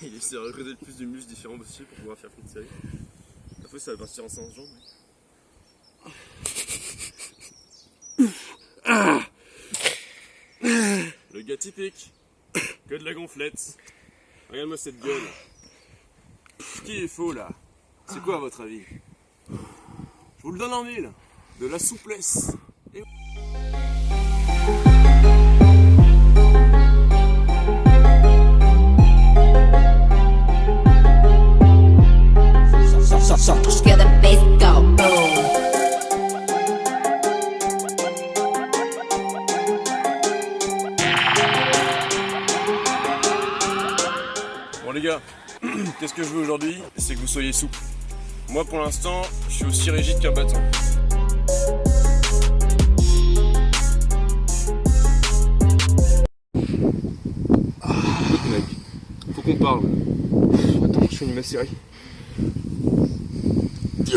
Il essaie de recruter le plus de muscles différents possible pour pouvoir faire une série. La fois, ça va partir en séance jambes. Le gars typique. Que de la gonflette. Regarde-moi cette gueule. Ce qui est faux là, c'est quoi à votre avis? Je vous le donne en mille. De la souplesse. Et... Hear the bass go boom. Bon les gars, qu'est-ce que je veux aujourd'hui? C'est que vous soyez souples. Moi pour l'instant, je suis aussi rigide qu'un bâton. Écoute mec, faut qu'on parle. Attends, je finis ma série. Et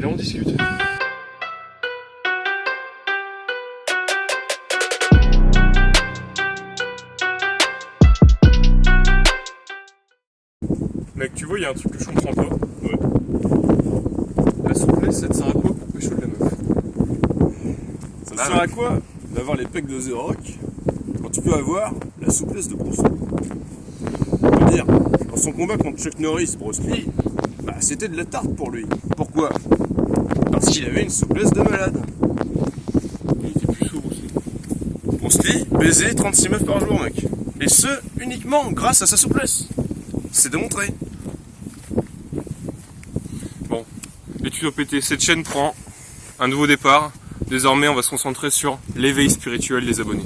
là on discute. Mec, tu vois, il y a un truc que je comprends pas. Ouais. La souplesse, ça te sert à quoi pour pécho de la meuf? Ça te sert à quoi d'avoir les pecs de The Rock quand tu peux avoir la souplesse de Bruce Lee? Je veux dire, dans son combat contre Chuck Norris, Bruce Lee, bah, c'était de la tarte pour lui. Pourquoi? Parce qu'il avait une souplesse de malade. Il était plus sourd aussi. Bruce Lee baisait 36 meufs par jour, mec. Et ce, uniquement grâce à sa souplesse. C'est démontré. Bon, l'étude OPT, cette chaîne prend un nouveau départ. Désormais, on va se concentrer sur l'éveil spirituel des abonnés.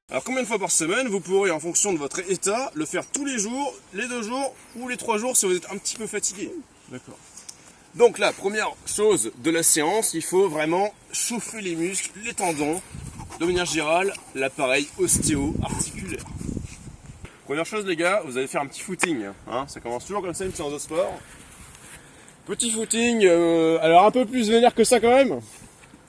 Alors combien de fois par semaine vous pourrez, en fonction de votre état, le faire tous les jours, les 2 jours ou les 3 jours si vous êtes un petit peu fatigué? D'accord. Donc la première chose de la séance, il faut vraiment chauffer les muscles, les tendons, de manière générale, l'appareil ostéo-articulaire. Première chose les gars, vous allez faire un petit footing. Hein, ça commence toujours comme ça, une séance de sport. Petit footing, alors un peu plus vénère que ça quand même.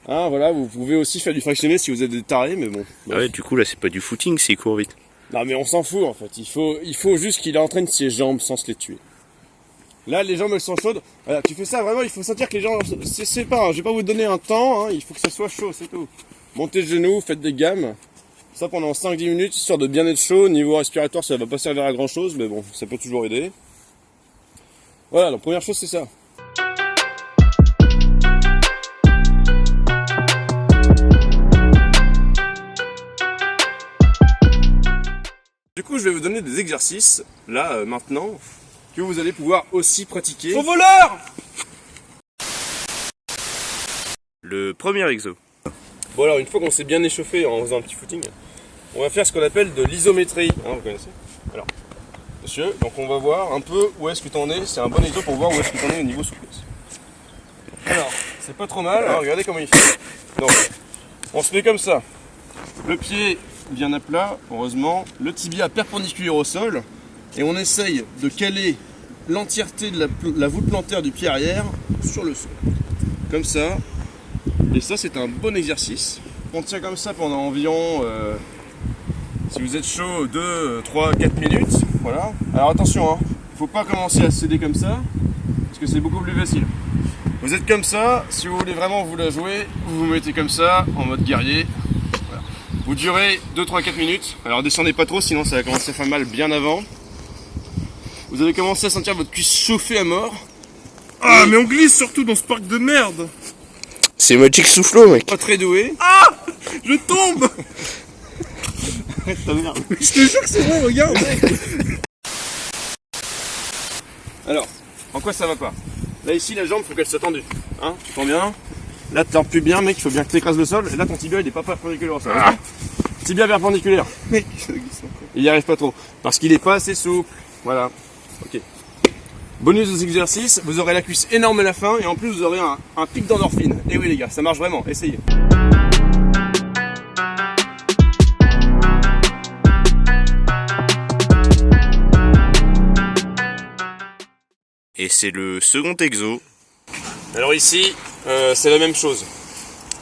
Hein, voilà, vous pouvez aussi faire du fractionné si vous êtes des tarés, mais bon. Ah ouais, du coup là c'est pas du footing, c'est il court vite. Non mais on s'en fout en fait, il faut juste qu'il entraîne ses jambes sans se les tuer. Là, les jambes elles sont chaudes. Voilà, tu fais ça vraiment, il faut sentir que les jambes. C'est pas, je vais pas vous donner un temps, hein, il faut que ça soit chaud, c'est tout. Montez le genou, faites des gammes. Ça pendant 5-10 minutes, histoire de bien être chaud. Niveau respiratoire, ça va pas servir à grand chose, mais bon, ça peut toujours aider. Voilà, donc première chose, c'est ça. Du coup, je vais vous donner des exercices, là, maintenant, que vous allez pouvoir aussi pratiquer. Faux voleur! Le premier exo. Bon alors, une fois qu'on s'est bien échauffé en faisant un petit footing, on va faire ce qu'on appelle de l'isométrie. Hein, vous connaissez? Alors, monsieur, donc on va voir un peu où est-ce que t'en es. C'est un bon exo pour voir où est-ce que t'en es au niveau souplesse. Alors, c'est pas trop mal. Alors, regardez comment il fait. Donc, on se met comme ça. Le pied bien à plat, heureusement. Le tibia perpendiculaire au sol. Et on essaye de caler l'entièreté de la voûte plantaire du pied arrière sur le sol. Comme ça. Et ça, c'est un bon exercice. On tient comme ça pendant environ, si vous êtes chaud, 2, 3, 4 minutes. Voilà. Alors attention, hein, faut pas commencer à céder comme ça, parce que c'est beaucoup plus facile. Vous êtes comme ça, si vous voulez vraiment vous la jouer, vous vous mettez comme ça, en mode guerrier. Voilà. Vous durez 2, 3, 4 minutes. Alors descendez pas trop, sinon ça va commencer à faire mal bien avant. Vous allez commencer à sentir votre cuisse chauffer à mort. Ah, mais on glisse surtout dans ce parc de merde. C'est Magic Soufflot, mec. Pas très doué. Ah, je tombe. Arrête ta merde. Je te jure que c'est vrai, regarde. Alors, en quoi ça va pas? Là ici la jambe faut qu'elle soit tendue. Hein, tu tends bien. Là tu tends plus bien mec, il faut bien que tu écrases le sol. Et là ton tibia il est pas perpendiculaire au sol. Ah. Tibia perpendiculaire. Mec, Il y arrive pas trop. Parce qu'il est pas assez souple. Voilà. Ok. Bonus des exercices, vous aurez la cuisse énorme à la fin et en plus vous aurez un pic d'endorphine. Et oui les gars, ça marche vraiment, essayez. Et c'est le second exo. Alors ici, c'est la même chose,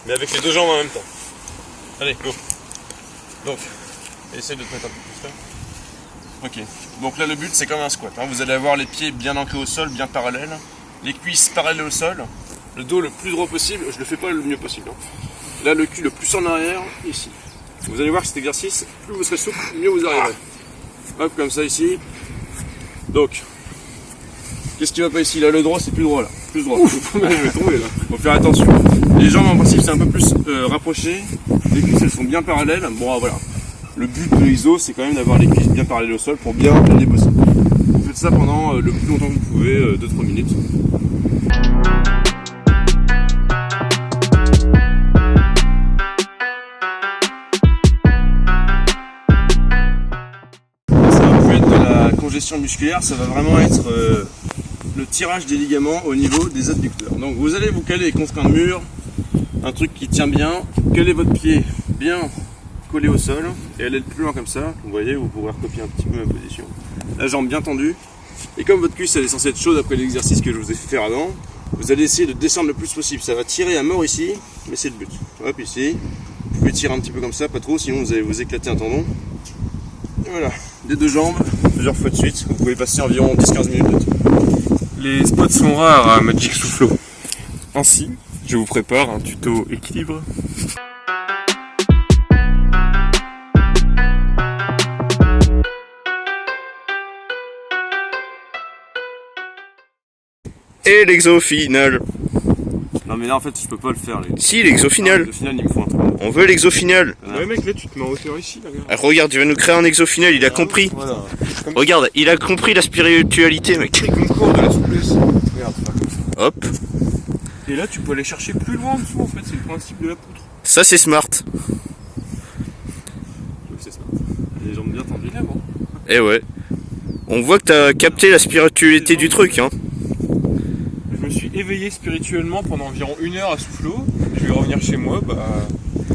mais avec les deux jambes en même temps. Allez, go. Donc, essaye de te mettre un peu plus là. Ok, donc là le but c'est comme un squat, hein. Vous allez avoir les pieds bien ancrés au sol, bien parallèles, les cuisses parallèles au sol, le dos le plus droit possible, je le fais pas le mieux possible, hein. Là le cul le plus en arrière, ici. Vous allez voir que cet exercice, plus vous serez souple, mieux vous arriverez. Hop, comme ça ici. Donc, qu'est-ce qui va pas ici? Là le droit c'est plus droit là, plus droit. Je vais tomber là. Faut faire attention. Les jambes en principe c'est un peu plus rapproché, les cuisses elles sont bien parallèles. Bon voilà. Le but de l'ISO c'est quand même d'avoir les cuisses bien parallèles au sol pour bien les bosser. Vous faites ça pendant le plus longtemps que vous pouvez, 2-3 minutes. Ça va plus être de la congestion musculaire, ça va vraiment être le tirage des ligaments au niveau des adducteurs. Donc vous allez vous caler contre un mur, un truc qui tient bien, caler votre pied bien collé au sol et aller le plus loin comme ça. Vous voyez, vous pourrez recopier un petit peu ma position. La jambe bien tendue. Et comme votre cuisse elle est censée être chaude après l'exercice que je vous ai fait faire avant, vous allez essayer de descendre le plus possible. Ça va tirer à mort ici, mais c'est le but. Hop, ici. Vous pouvez tirer un petit peu comme ça, pas trop, sinon vous allez vous éclater un tendon. Et voilà, des deux jambes, plusieurs fois de suite. Vous pouvez passer environ 10-15 minutes de temps. Les spots sont rares à Magic Soufflot. Ainsi, je vous prépare un tuto équilibre. Et l'exo final. Non mais là en fait je peux pas le faire. Si, l'exo final. Le final il me faut un truc. On veut l'exo final. Ouais mec, là tu te mets en hauteur ici, là, regarde. Ah, regarde, il va nous créer un exo final, il a compris. Voilà. Regarde, il a compris la spiritualité, mec. Les concours de la souplesse. Regarde, c'est pas comme ça. Hop, Et là tu peux aller chercher plus loin en dessous en fait, c'est le principe de la poutre. ça c'est smart. C'est ça. Les jambes bien tendues. Eh ouais. On voit que t'as capté la spiritualité du truc, hein. Je me suis éveillé spirituellement pendant environ 1 heure à Soufflot. Je vais revenir chez moi,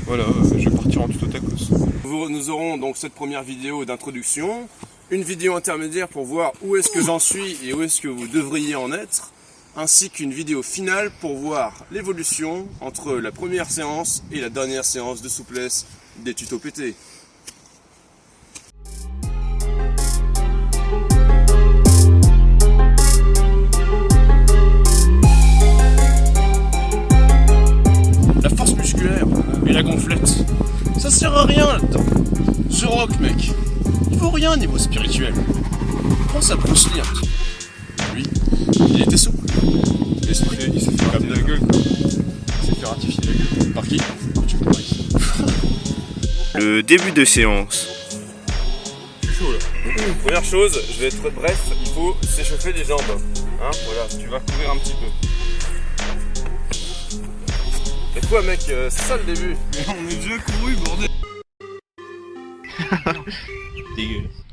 voilà, je vais partir en tuto tacos. Nous aurons donc cette première vidéo d'introduction, une vidéo intermédiaire pour voir où est-ce que j'en suis et où est-ce que vous devriez en être, ainsi qu'une vidéo finale pour voir l'évolution entre la première séance et la dernière séance de souplesse des tutos PT. La force musculaire et la gonflette, ça sert à rien là-dedans. The Rock, mec, il vaut rien niveau spirituel. Pense à Bruce Lee un petit peu. Lui, il était souple. Il s'est fait cramer la gueule, quoi. Il s'est fait ratifier la gueule. Par qui? Chuck Norris. Le début de séance. Je suis chaud là. Première chose, je vais être bref, il faut s'échauffer les jambes. Hein, voilà, tu vas courir un petit peu. Et quoi mec, c'est ça le début. On est déjà couru, bordel. Dégueulasse.